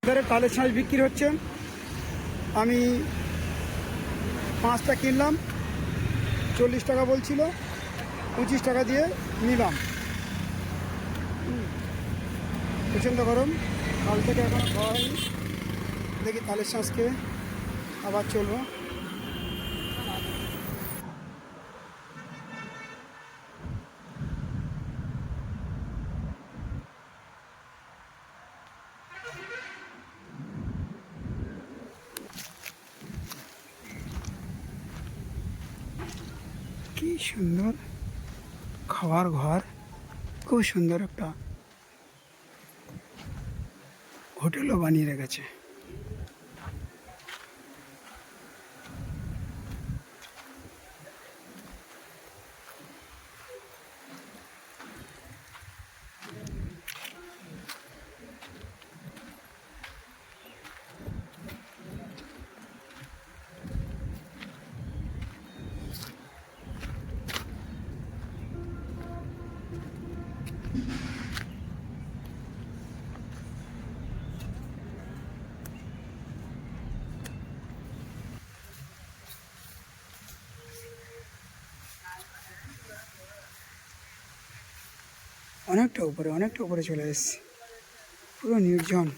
এবারে তালের শাঁস বিক্রি হচ্ছে। আমি 5টা কিনলাম, 40 টাকা বলছিল, 25 টাকা দিয়ে নিলাম। প্রচণ্ড গরম, কাল থেকে এখনো খাওয়া হয়নি। দেখি তালের শাঁসকে আবার চলবো। কি সুন্দর খাওয়ার ঘর, খুব সুন্দর একটা হোটেলও বানিয়ে রেখেছে। অনেকটা উপরে চলে এসেছি, পুরো নির্জন।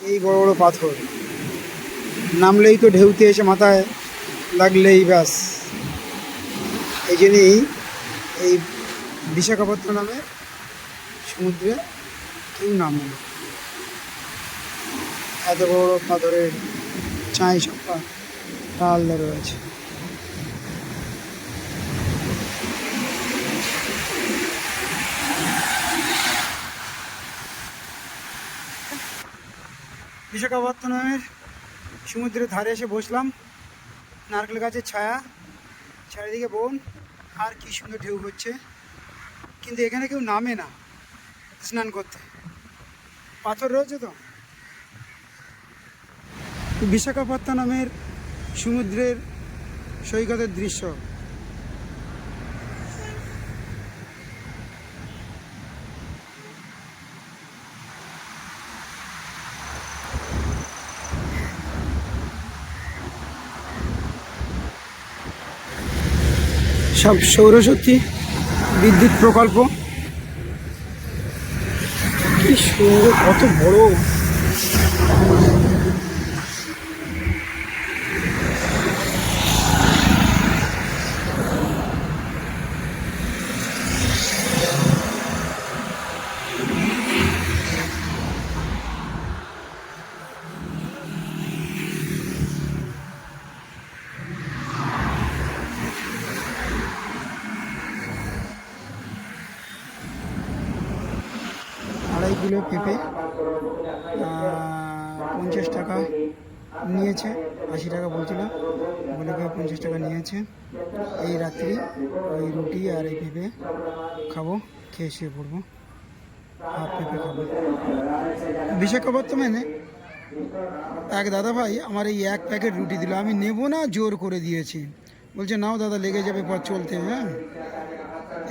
এই বড় বড় পাথর, নামলেই তো ঢেউতে এসে মাথায় লাগলেই ব্যাস। এই জন্যই এই বিশাখাপত্তনম নামে সমুদ্রে কেউ নামে না। এত বড় বড় পাথরের চাঁই সপ্পা টাল রয়েছে। বিশাখাপত্তনমের সমুদ্রের ধারে এসে বসলাম, নারকেল গাছের ছায়া, চারিদিকে বন, আর কি সুন্দর ঢেউ হচ্ছে। কিন্তু এখানে কেউ নামে না স্নান করতে, পাথর রয়েছে তো। বিশাখাপত্তনমের সমুদ্রের সৈকতের দৃশ্য। সব সৌরশক্তি বিদ্যুৎ প্রকল্প। কি সুন্দর, কত বড়। আড়াই কিলো পেঁপে 50 টাকা নিয়েছে, 80 টাকা বলছিল, বলে 50 টাকা নিয়েছে। এই রাত্রি ওই রুটি আর এই পেঁপে খাবো, খেয়ে শুয়ে পড়বো, হাফ পেঁপে খাবো। বিশাখাপত্তনমে এক দাদা ভাই আমার এই 1 প্যাকেট রুটি দিল, আমি নেব না, জোর করে দিয়েছি। বলছে নাও দাদা, লেগে যাবে পথ চলতে। হ্যাঁ,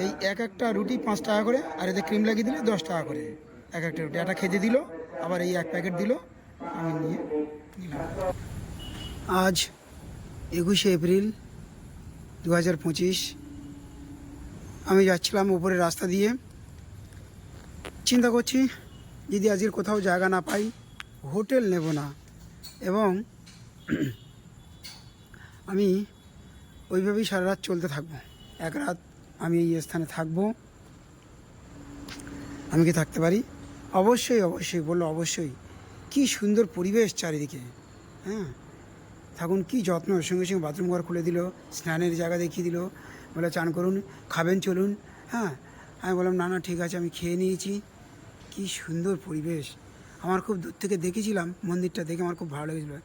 এই একটা রুটি 5 টাকা করে, আর এতে ক্রিম লাগিয়ে দিলে 10 টাকা করে একটা রুটি। একটা খেতে দিল, আবার এই 1 প্যাকেট দিল, আমি নিয়ে নিলাম। আজ 21শে এপ্রিল 2025। আমি যাচ্ছিলাম উপরে রাস্তা দিয়ে, চিন্তা করছি যদি আজকের কোথাও জায়গা না পাই, হোটেল নেব না, এবং আমি ওইভাবেই সারা রাত চলতে থাকবো। এক রাত আমি এই স্থানে থাকবো। আমি কি থাকতে পারি? অবশ্যই অবশ্যই, বললো অবশ্যই। কি সুন্দর পরিবেশ চারিদিকে। হ্যাঁ, থাকুন, কি যত্ন। সঙ্গে সঙ্গে বাথরুম ঘর খুলে দিল, স্নানের জায়গা দেখিয়ে দিল, বলে চান করুন, খাবেন চলুন। হ্যাঁ, আমি বললাম না না ঠিক আছে, আমি খেয়ে নিয়েছি। কি সুন্দর পরিবেশ। আমার খুব দূর থেকে দেখেছিলাম মন্দিরটা, দেখে আমার খুব ভালো লেগেছিলো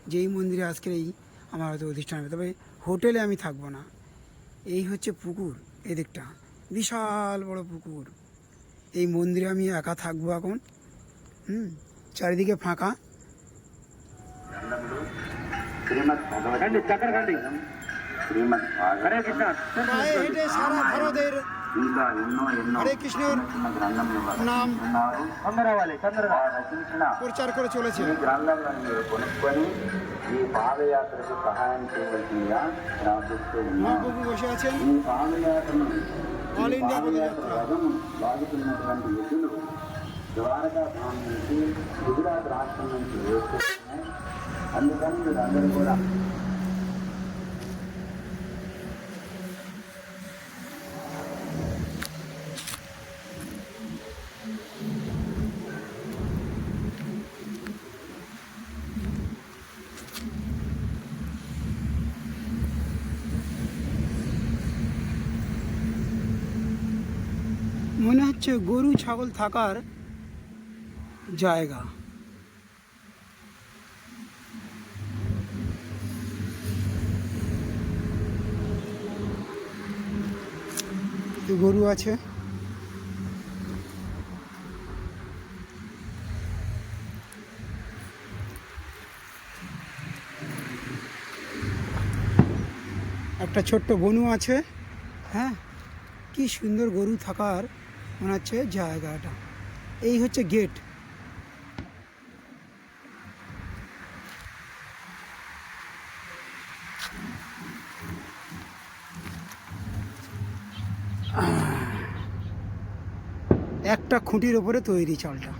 যে এই মন্দিরে আজকের এই আমার হয়তো অধিষ্ঠান হবে। তবে হোটেলে আমি থাকবো না। এই হচ্ছে পুকুর, এদিকটা বিশাল বড় পুকুর। এই মন্দিরে আমি একা থাকবো এখন। চারিদিকে ফাঁকা। హరే కృష్ణ পায়ে হেঁটে সারা ভারতের ఇంకా ఎన్నో ఎన్నో হরে কৃষ্ণের గ్రంథంలో নাম ఉన్నారు తొందరవాలి తొందరగా రచించిన প্রচার করে চলেছে। ఈ గ్రంథంలో మీరు కొనుక్కొని ఈ పాదయాత్రకు సహాయం చేయవలసిందిగా ప్రార్థిస్తూ ఉన్నాను. মহাপ্রভু বসে আছেন। ఈ పాదయాత్రను ఆల్ ఇండియా పాదయాత్ర పదయాత్ర రథం లాగుతున్నటువంటి ఎద్దులు ద్వారకా ధామ్ నుంచి గుజరాత్ రాష్ట్రం నుంచి వేస్తున్నాయి. అందుకని మీరు అందరూ కూడా মনে হচ্ছে গরু ছাগল থাকার জায়গা। গরু আছে, একটা ছোট্ট বনু আছে। হ্যাঁ, কি সুন্দর গরু থাকার মনে হচ্ছে জায়গাটা। এই হচ্ছে গেট। একটা খুঁটির ওপরে তৈরি চালটা।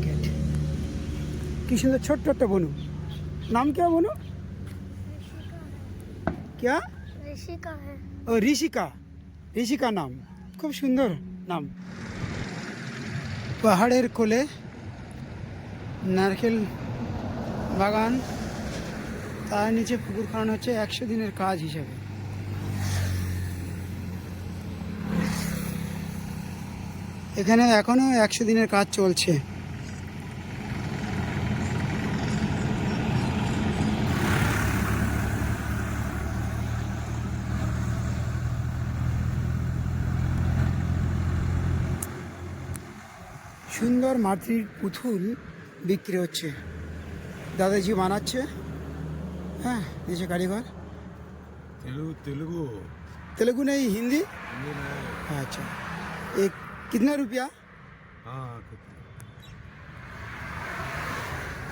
গেট কি সুন্দর ছোট্ট একটা বনু। নাম क्या বনু? क्या? ऋषिका है। ও ঋষিকা। ঋষিকা নাম, খুব সুন্দর নাম। পাহাড়ের কোলে নারকেল বাগান, তার নিচে পুকুর খাওয়ানো হচ্ছে 100 দিনের কাজ হিসেবে। এখানে এখনো 100 দিনের কাজ চলছে। সুন্দর মাটির পুতুল বিক্রি হচ্ছে, দাদাজি বানাচ্ছে। হ্যাঁ, নিচে কারিগর। तेलुगु तेलुगु नहीं, हिंदी। हिंदी में अच्छा, एक कितना रुपया? हाँ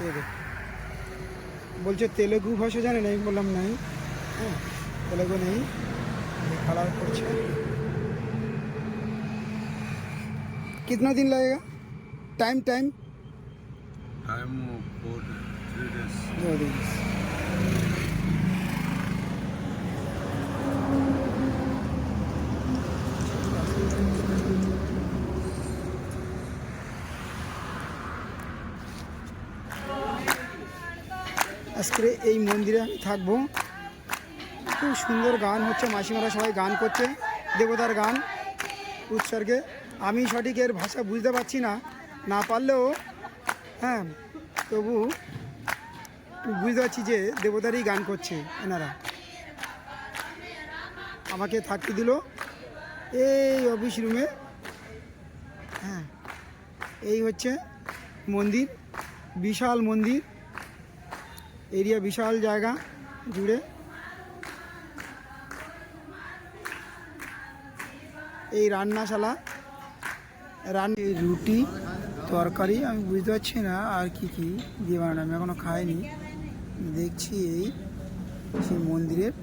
ये देखो, বলছে তেলুগু ভাষা জানে না। আমি বললাম নাই, হ্যাঁ তেলুগু নেই। কালার করছে। कितना दिन लगेगा? टाइम टाइम 3 days 2 दिन। আজকে এই মন্দিরে আমি থাকবো। খুব সুন্দর গান হচ্ছে, মাসিমারা সবাই গান করছে, দেবতার গান উৎসর্গে। আমি সঠিক এর ভাষা বুঝতে পারছি না, না পারলেও হ্যাঁ তবু বুঝতে পারছি যে দেবতারই গান করছে এনারা। আমাকে থাকতে দিল এই অফিস রুমে। হ্যাঁ, এই হচ্ছে মন্দির, বিশাল মন্দির, এরিয়া বিশাল জায়গা জুড়ে। এই রান্নাশালা, রুটি তরকারি আমি বুঝতে পারছি না আর কি কি দিয়ে বানানো, আমি এখনো খাইনি। দেখছি এই সেই মন্দিরের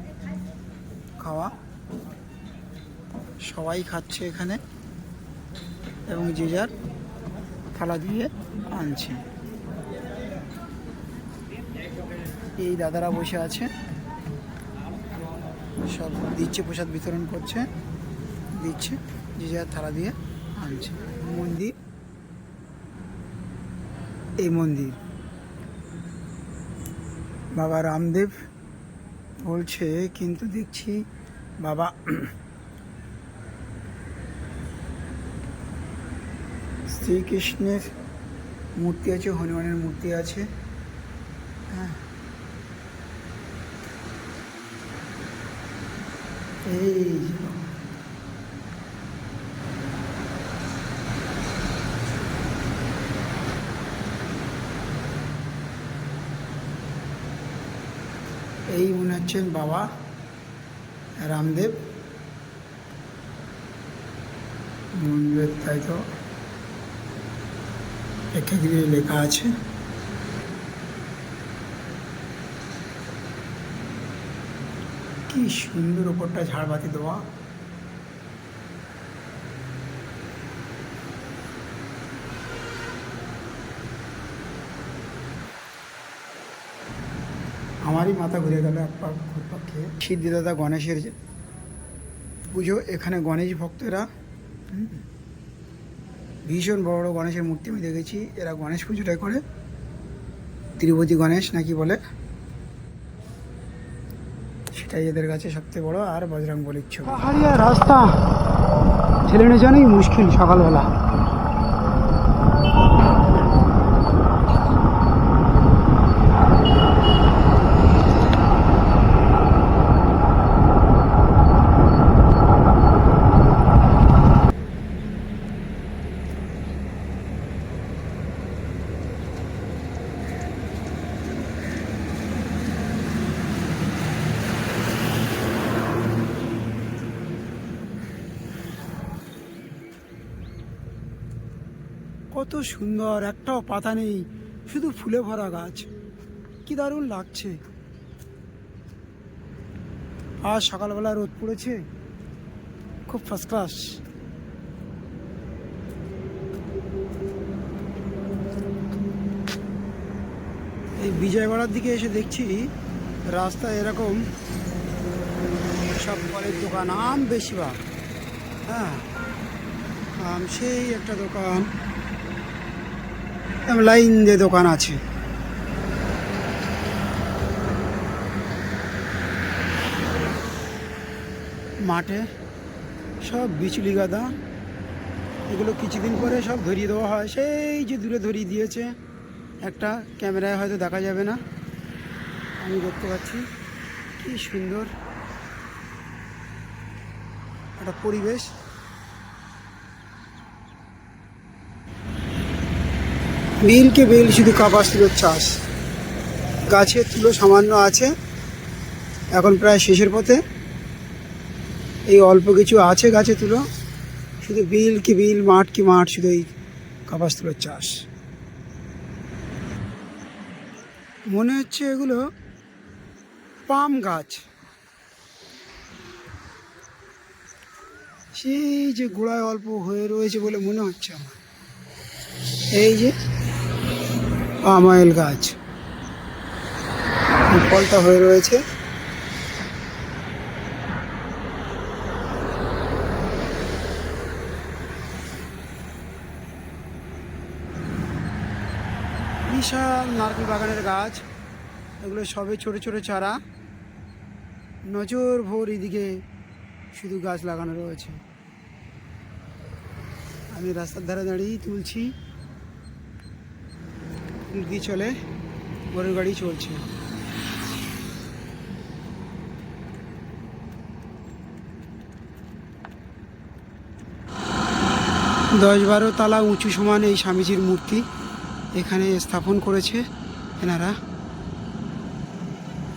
খাওয়া সবাই খাচ্ছে এখানে, এবং যে যার থালা দিয়ে আনছে। এই দাদারা বসে আছে, সব দিচ্ছে, প্রসাদ বিতরণ করছে, দিচ্ছে, যে যার থালা দিয়ে আনছে। মন্দির, এই মন্দির বাবা রামদেব বলছে, কিন্তু দেখছি বাবা শ্রীকৃষ্ণের মূর্তি আছে, হনুমানের মূর্তি আছে। হ্যাঁ, এই এই মনে হচ্ছেন বাবা রামদেব মন্দির, তাই তো প্রেক্ষাগৃহে লেখা আছে। কি সুন্দর ওপরটা ঝাড়বাতি দেওয়া। আমারই মাথা ঘুরে গেল এক পাক ঘুরপাক খেয়ে। সিদ্ধিদাতা গণেশের যে পুজো, এখানে গণেশ ভক্তরা ভীষণ বড় বড় গণেশের মূর্তি আমি দেখেছি। এরা গণেশ পুজোটাই করে, তিরুপতি গণেশ নাকি বলে, সেটাই এদের কাছে সবথেকে বড়। আর বজরং বলির ছবি। পাহাড়িয়া রাস্তা ছেলেমেয়ের জন্যই মুশকিল সকালবেলা। কত সুন্দর, একটাও পাতা নেই, শুধু ফুলে ভরা গাছ, কি দারুণ লাগছে। আজ সকালবেলা রোদ পড়েছে, খুব ফার্স্ট ক্লাস। এই বিজয়বাড়ার দিকে এসে দেখছি রাস্তায় এরকম সব ফলের দোকান, আম বেশিরভাগ। হ্যাঁ, আম সেই একটা দোকান, লাইন দিয়ে দোকান আছে। মাঠে সব বিচুলি গাদা, এগুলো কিছুদিন পরে সব ধরিয়ে দেওয়া হয়। সেই যে দূরে ধরিয়ে দিয়েছে, একটা ক্যামেরায় হয়তো দেখা যাবে না, আমি দেখতে পাচ্ছি। কি সুন্দর একটা পরিবেশ। বিলকে বিল শুধু কাপাস তুলোর চাষ। গাছের তুলো সামান্য আছে, এখন প্রায় শেষের পথে। এই অল্প কিছু আছে গাছে তুলো, শুধু বিল কি বিল, মাঠ কি মাঠ, শুধু এই কাপাস তুলোর চাষ। মনে হচ্ছে এগুলো পাম গাছ, সেই যে গোড়ায় অল্প হয়ে রয়েছে বলে মনে হচ্ছে আমার। এই যে পাম অয়েল গাছ, ফলটা হয়ে রয়েছে। বিশাল নারকেল বাগানের গাছ, এগুলো সবে ছোট ছোট চারা। নজর ভোর এদিকে শুধু গাছ লাগানো রয়েছে। আমি রাস্তার ধারে দাঁড়িয়ে তুলছি, দিয়ে চলে গরুর গাড়ি চলছে। 10-12 তলা উঁচু সমান এই স্বামীজির মূর্তি এখানে স্থাপন করেছে এনারা।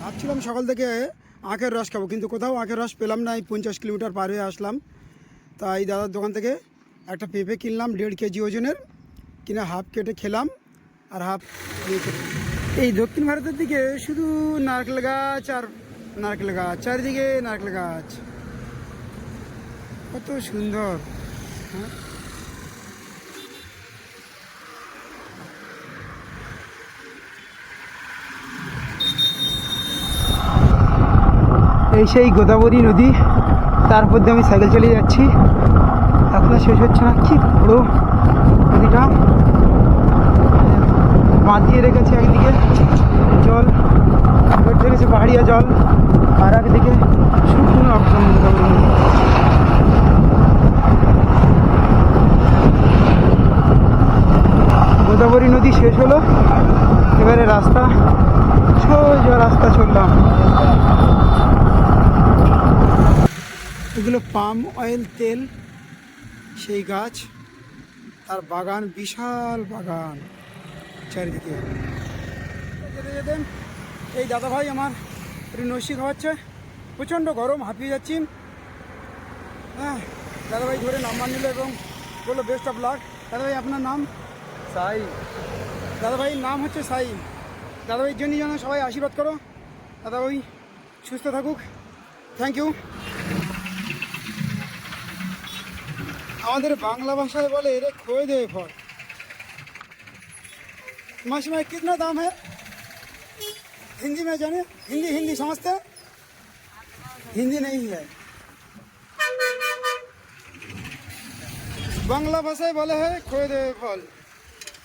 ভাবছিলাম সকাল থেকে আখের রস খাবো, কিন্তু কোথাও আখের রস পেলাম না। এই 50 কিলোমিটার পার হয়ে আসলাম, তাই দাদার দোকান থেকে একটা পেঁপে কিনলাম 1.5 কেজি ওজনের, কিনে হাফ কেটে খেলাম আর হাফ। এই দক্ষিণ ভারতের দিকে শুধু নারকেল গাছ আর নারকেল গাছ, চারিদিকে নারকেল গাছ, কত সুন্দর। হ্যাঁ, এই সেই গোদাবরী নদী, তারপর দিয়ে আমি সাইকেল চালিয়ে যাচ্ছি, এখনো শেষ হচ্ছে না। কি বড় নদীটা, বাঁধ দিয়ে রেখেছে, একদিকে জল বেড়ে রেখেছে পাহাড়িয়া জল, আর একদিকে শুকনো একদম গোদাবরী নদী। গোদাবরী নদী শেষ হলো, এবারে রাস্তা, সোজা রাস্তা চললাম। হলো পাম অয়েল তেল, সেই গাছ, তার বাগান, বিশাল বাগান চারিদিকে। যেতে যেতে এই দাদাভাই আমার একটু নসি খাওয়াচ্ছে, প্রচণ্ড গরম, হাঁপিয়ে যাচ্ছি। হ্যাঁ, দাদাভাই ধরে নাম্বার নিল এবং বললো বেস্ট অফ লাক। দাদাভাই আপনার নাম? সাই। দাদাভাইয়ের নাম হচ্ছে সাই। দাদাভাইয়ের জন্য যেন সবাই আশীর্বাদ করো, দাদাভাই সুস্থ থাকুক। Thank you. আমাদের বাংলা ভাষায় বলে রে खोए दे फल। माशिमा कितना दाम है? हिंदी में जाने, हिंदी हिंदी समझते? हिंदी नहीं है, বাংলা ভাষায় বলে है खोए दे फल।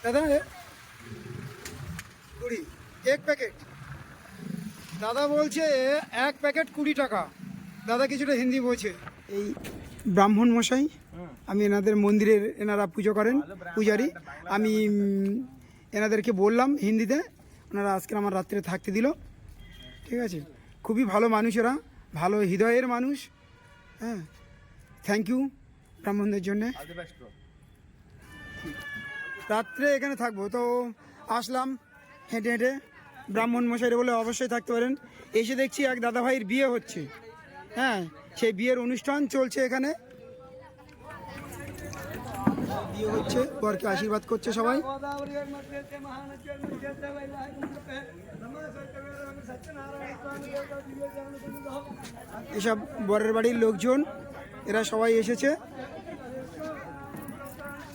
दादा है 20 एक पैकेट। দাদা বলছে এক প্যাকেট 20 টাকা। দাদা কিছুটা হিন্দি বলছে। এই ব্রাহ্মণ মশাই, আমি এনাদের মন্দিরের, এনারা পুজো করেন, পূজারি। আমি এনাদেরকে বললাম হিন্দিতে, ওনারা আজকে আমার রাত্রে থাকতে দিল। ঠিক আছে, খুবই ভালো মানুষ, এরা ভালো হৃদয়ের মানুষ। হ্যাঁ, থ্যাংক ইউ ব্রাহ্মণদের জন্যে। রাত্রে এখানে থাকবো, তো আসলাম হেঁটে হেঁটে। ব্রাহ্মণ মশাইরে বলে অবশ্যই থাকতে পারেন। এসে দেখছি এক দাদা ভাইয়ের বিয়ে হচ্ছে। হ্যাঁ, সেই বিয়ের অনুষ্ঠান চলছে এখানে, বিয়ে হচ্ছে, বরকে আশীর্বাদ করছে সবাই। এসব বরের বাড়ির লোকজন, এরা সবাই এসেছে।